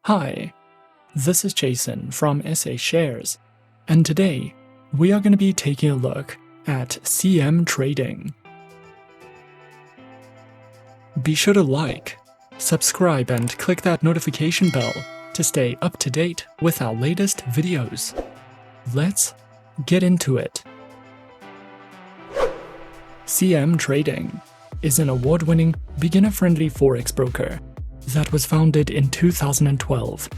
Hi, this is Jason from SA Shares, and today we are going to be taking a look at CM Trading. Be sure to like, subscribe, and click that notification bell to stay up to date with our latest videos. Let's get into it. CM Trading is an award-winning, beginner-friendly Forex broker that was founded in 2012.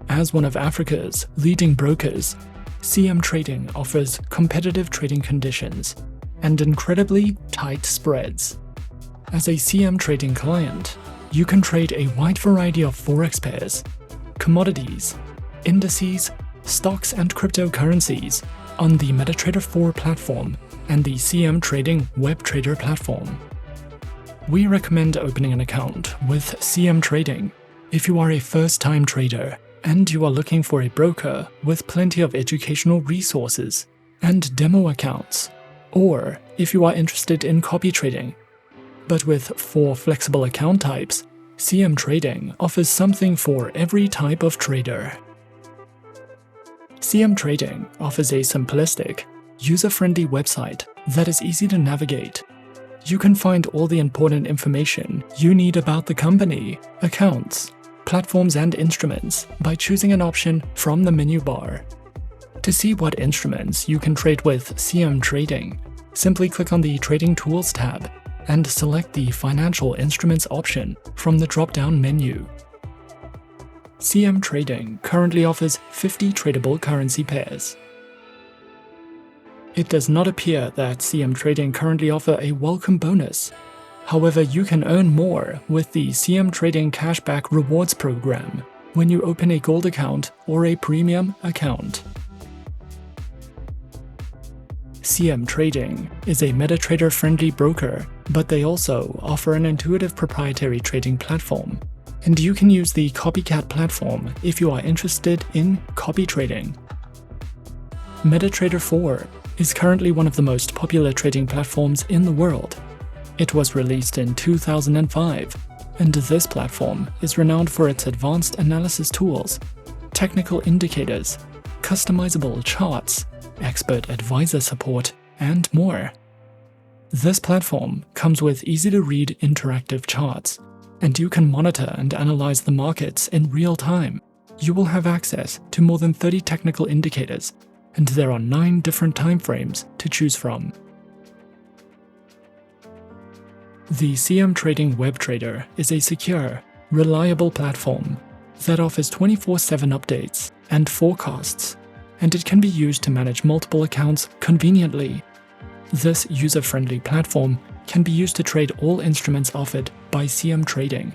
As one of Africa's leading brokers, CM Trading offers competitive trading conditions and incredibly tight spreads. As a CM Trading client, you can trade a wide variety of Forex pairs, commodities, indices, stocks, and cryptocurrencies on the MetaTrader 4 platform and the CM Trading WebTrader platform. We recommend opening an account with CM Trading if you are a first-time trader and you are looking for a broker with plenty of educational resources and demo accounts, or if you are interested in copy trading. But with 4 flexible account types, CM Trading offers something for every type of trader. CM Trading offers a simplistic, user-friendly website that is easy to navigate. You can find all the important information you need about the company, accounts, platforms, and instruments by choosing an option from the menu bar. To see what instruments you can trade with CM Trading, simply click on the Trading Tools tab and select the Financial Instruments option from the drop-down menu. CM Trading currently offers 50 tradable currency pairs. It does not appear that CM Trading currently offer a welcome bonus. However, you can earn more with the CM Trading Cashback Rewards program when you open a gold account or a premium account. CM Trading is a MetaTrader-friendly broker, but they also offer an intuitive proprietary trading platform, and you can use the Copycat platform if you are interested in copy trading. MetaTrader 4 is currently one of the most popular trading platforms in the world. It was released in 2005, and this platform is renowned for its advanced analysis tools, technical indicators, customizable charts, expert advisor support, and more. This platform comes with easy-to-read interactive charts, and you can monitor and analyze the markets in real time. You will have access to more than 30 technical indicators, and there are 9 different timeframes to choose from. The CM Trading WebTrader is a secure, reliable platform that offers 24/7 updates and forecasts, and it can be used to manage multiple accounts conveniently. This user-friendly platform can be used to trade all instruments offered by CM Trading,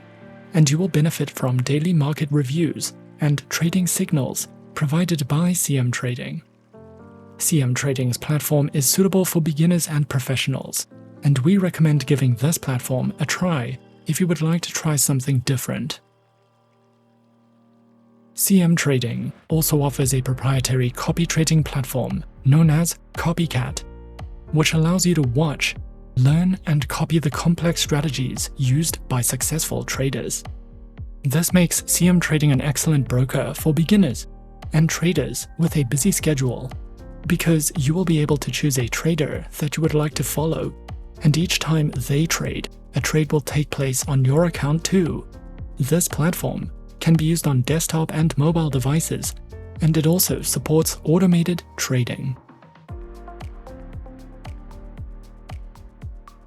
and you will benefit from daily market reviews and trading signals provided by CM Trading. CM Trading's platform is suitable for beginners and professionals, and we recommend giving this platform a try if you would like to try something different. CM Trading also offers a proprietary copy trading platform known as Copycat, which allows you to watch, learn, and copy the complex strategies used by successful traders. This makes CM Trading an excellent broker for beginners and traders with a busy schedule, because you will be able to choose a trader that you would like to follow, and each time they trade, a trade will take place on your account too. This platform can be used on desktop and mobile devices, and it also supports automated trading.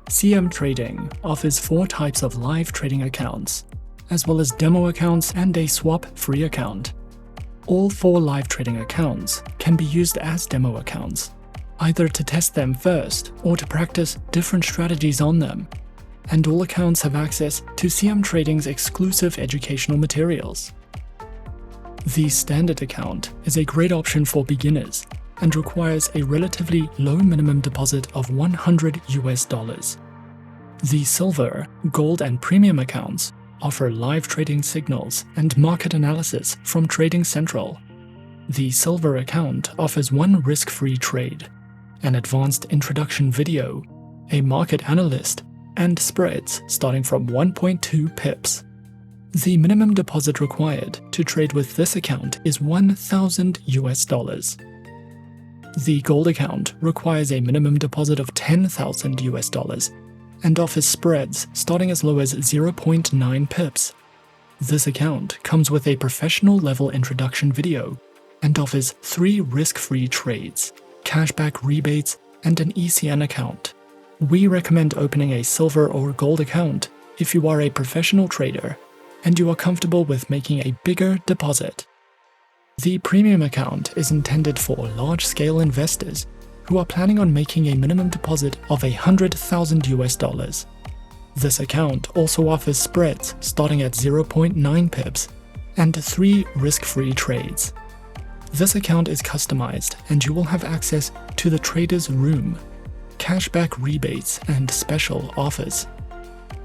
CM Trading offers 4 types of live trading accounts, as well as demo accounts and a swap-free account. All 4 live trading accounts can be used as demo accounts, either to test them first or to practice different strategies on them. And all accounts have access to CM Trading's exclusive educational materials. The standard account is a great option for beginners and requires a relatively low minimum deposit of $100. The silver, gold, and premium accounts offer live trading signals and market analysis from Trading Central. The silver account offers 1 risk-free trade, an advanced introduction video, a market analyst, and spreads starting from 1.2 pips. The minimum deposit required to trade with this account is $1,000. The Gold account requires a minimum deposit of $10,000 and offers spreads starting as low as 0.9 pips. This account comes with a professional level introduction video and offers 3 risk-free trades, cashback rebates, and an ECN account. We recommend opening a Silver or Gold account if you are a professional trader and you are comfortable with making a bigger deposit. The Premium account is intended for large-scale investors who are planning on making a minimum deposit of $100,000. This account also offers spreads starting at 0.9 pips and 3 risk-free trades. This account is customized and you will have access to the trader's room, cashback rebates, and special offers.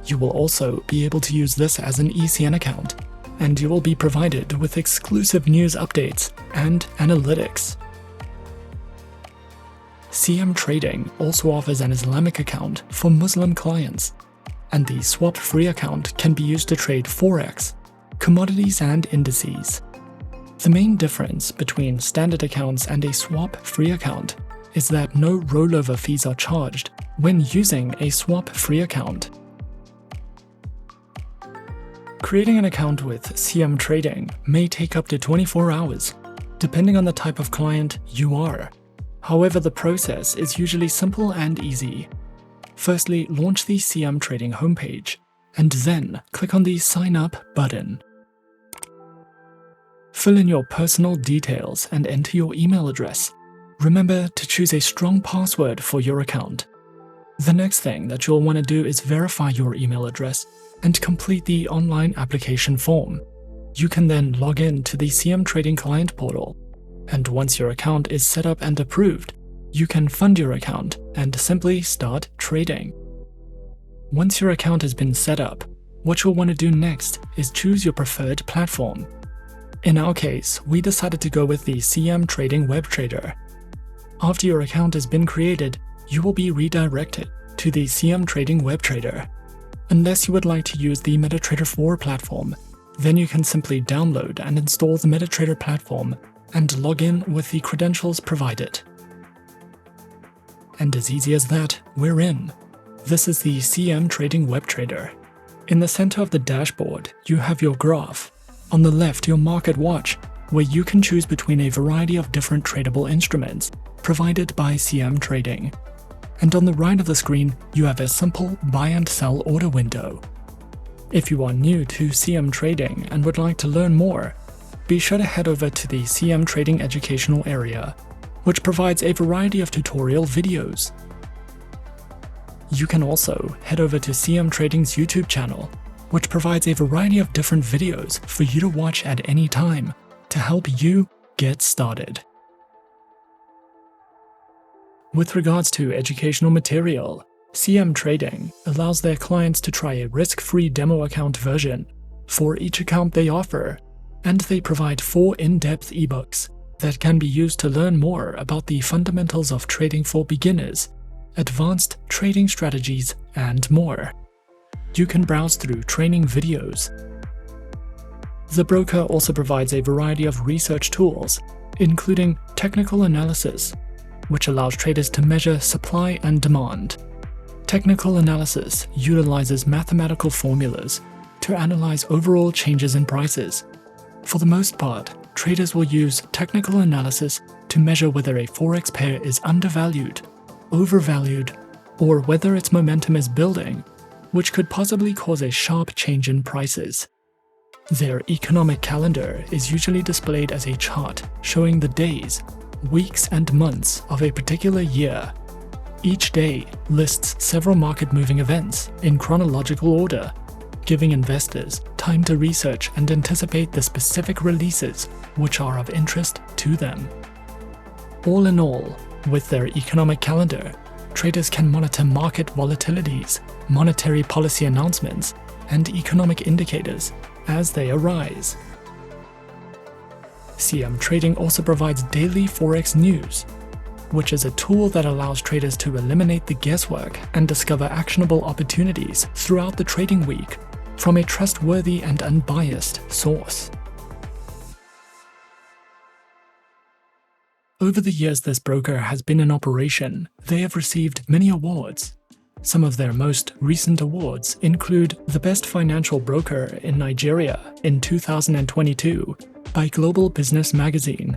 You will also be able to use this as an ECN account, and you will be provided with exclusive news updates and analytics. CM Trading also offers an Islamic account for Muslim clients, and the swap-free account can be used to trade Forex, Commodities, and Indices. The main difference between standard accounts and a swap-free account is that no rollover fees are charged when using a swap-free account. Creating an account with CM Trading may take up to 24 hours, depending on the type of client you are. However, the process is usually simple and easy. Firstly, launch the CM Trading homepage, and then click on the Sign Up button. Fill in your personal details and enter your email address. Remember to choose a strong password for your account. The next thing that you'll want to do is verify your email address and complete the online application form. You can then log in to the CM Trading client portal, and once your account is set up and approved, you can fund your account and simply start trading. Once your account has been set up, what you'll want to do next is choose your preferred platform. In our case, we decided to go with the CM Trading WebTrader. After your account has been created, you will be redirected to the CM Trading WebTrader. Unless you would like to use the MetaTrader 4 platform, then you can simply download and install the MetaTrader platform and log in with the credentials provided. And as easy as that, we're in. This is the CM Trading WebTrader. In the center of the dashboard, you have your graph. On the left, your market watch, where you can choose between a variety of different tradable instruments provided by CM Trading. And on the right of the screen, you have a simple buy and sell order window. If you are new to CM Trading and would like to learn more, be sure to head over to the CM Trading educational area, which provides a variety of tutorial videos. You can also head over to CM Trading's YouTube channel, which provides a variety of different videos for you to watch at any time to help you get started. With regards to educational material, CM Trading allows their clients to try a risk-free demo account version for each account they offer, and they provide 4 in-depth ebooks that can be used to learn more about the fundamentals of trading for beginners, advanced trading strategies, and more. You can browse through training videos. The broker also provides a variety of research tools, including technical analysis, which allows traders to measure supply and demand. Technical analysis utilizes mathematical formulas to analyze overall changes in prices. For the most part, traders will use technical analysis to measure whether a Forex pair is undervalued, overvalued, or whether its momentum is building, which could possibly cause a sharp change in prices. Their economic calendar is usually displayed as a chart showing the days, weeks, and months of a particular year. Each day lists several market-moving events in chronological order, giving investors time to research and anticipate the specific releases which are of interest to them. All in all, with their economic calendar, traders can monitor market volatilities, monetary policy announcements, and economic indicators as they arise. CM Trading also provides daily Forex news, which is a tool that allows traders to eliminate the guesswork and discover actionable opportunities throughout the trading week from a trustworthy and unbiased source. Over the years this broker has been in operation, they have received many awards. Some of their most recent awards include the Best Financial Broker in Nigeria in 2022 by Global Business Magazine,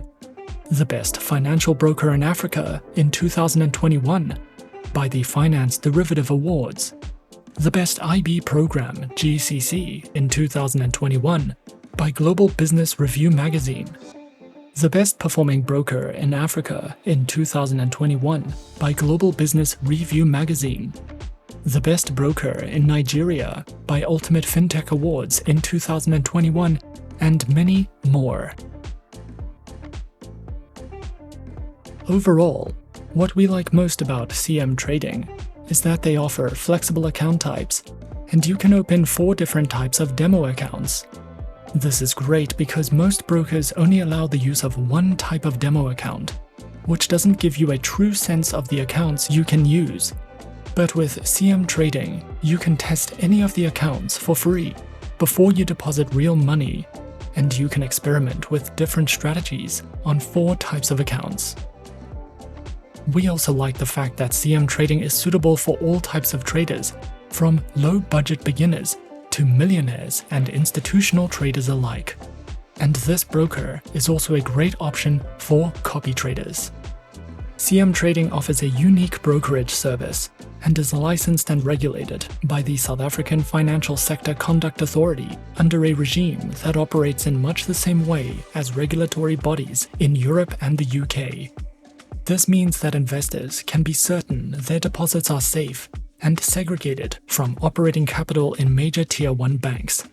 the Best Financial Broker in Africa in 2021 by the Finance Derivative Awards, the Best IB Program GCC in 2021 by Global Business Review Magazine, the Best Performing Broker in Africa in 2021 by Global Business Review Magazine, the Best Broker in Nigeria by Ultimate FinTech Awards in 2021, and many more. Overall, what we like most about CM Trading is that they offer flexible account types, and you can open 4 different types of demo accounts. This is great because most brokers only allow the use of one type of demo account, which doesn't give you a true sense of the accounts you can use. But with CM Trading, you can test any of the accounts for free before you deposit real money, and you can experiment with different strategies on 4 types of accounts. We also like the fact that CM Trading is suitable for all types of traders, from low-budget beginners to millionaires and institutional traders alike. And this broker is also a great option for copy traders. CM Trading offers a unique brokerage service and is licensed and regulated by the South African Financial Sector Conduct Authority under a regime that operates in much the same way as regulatory bodies in Europe and the UK. This means that investors can be certain their deposits are safe and segregated from operating capital in major Tier 1 banks.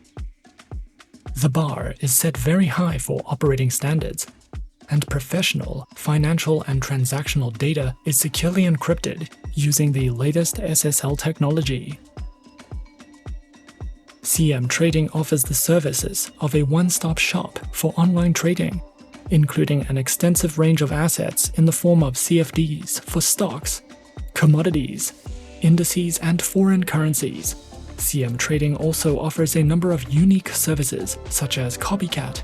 The bar is set very high for operating standards, and professional, financial and transactional data is securely encrypted using the latest SSL technology. CM Trading offers the services of a one-stop shop for online trading, including an extensive range of assets in the form of CFDs for stocks, commodities, indices, and foreign currencies. CM Trading also offers a number of unique services such as Copycat,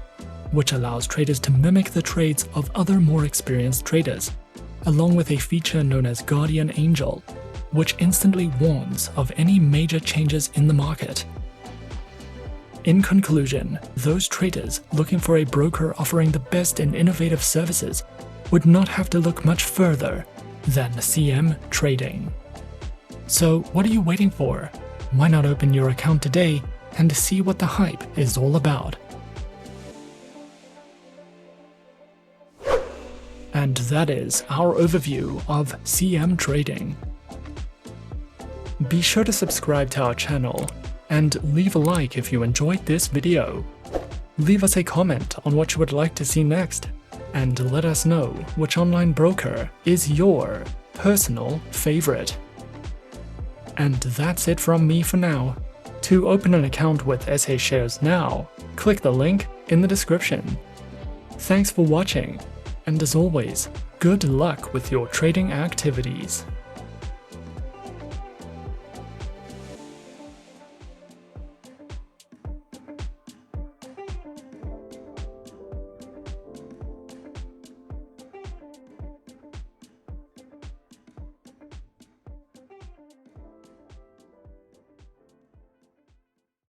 which allows traders to mimic the trades of other more experienced traders, along with a feature known as Guardian Angel, which instantly warns of any major changes in the market. In conclusion, those traders looking for a broker offering the best and innovative services would not have to look much further than CM Trading. So what are you waiting for? Why not open your account today and see what the hype is all about? And that is our overview of CM Trading. Be sure to subscribe to our channel and leave a like if you enjoyed this video. Leave us a comment on what you would like to see next, and let us know which online broker is your personal favorite. And that's it from me for now. To open an account with SA Shares now, click the link in the description. Thanks for watching, and as always, good luck with your trading activities.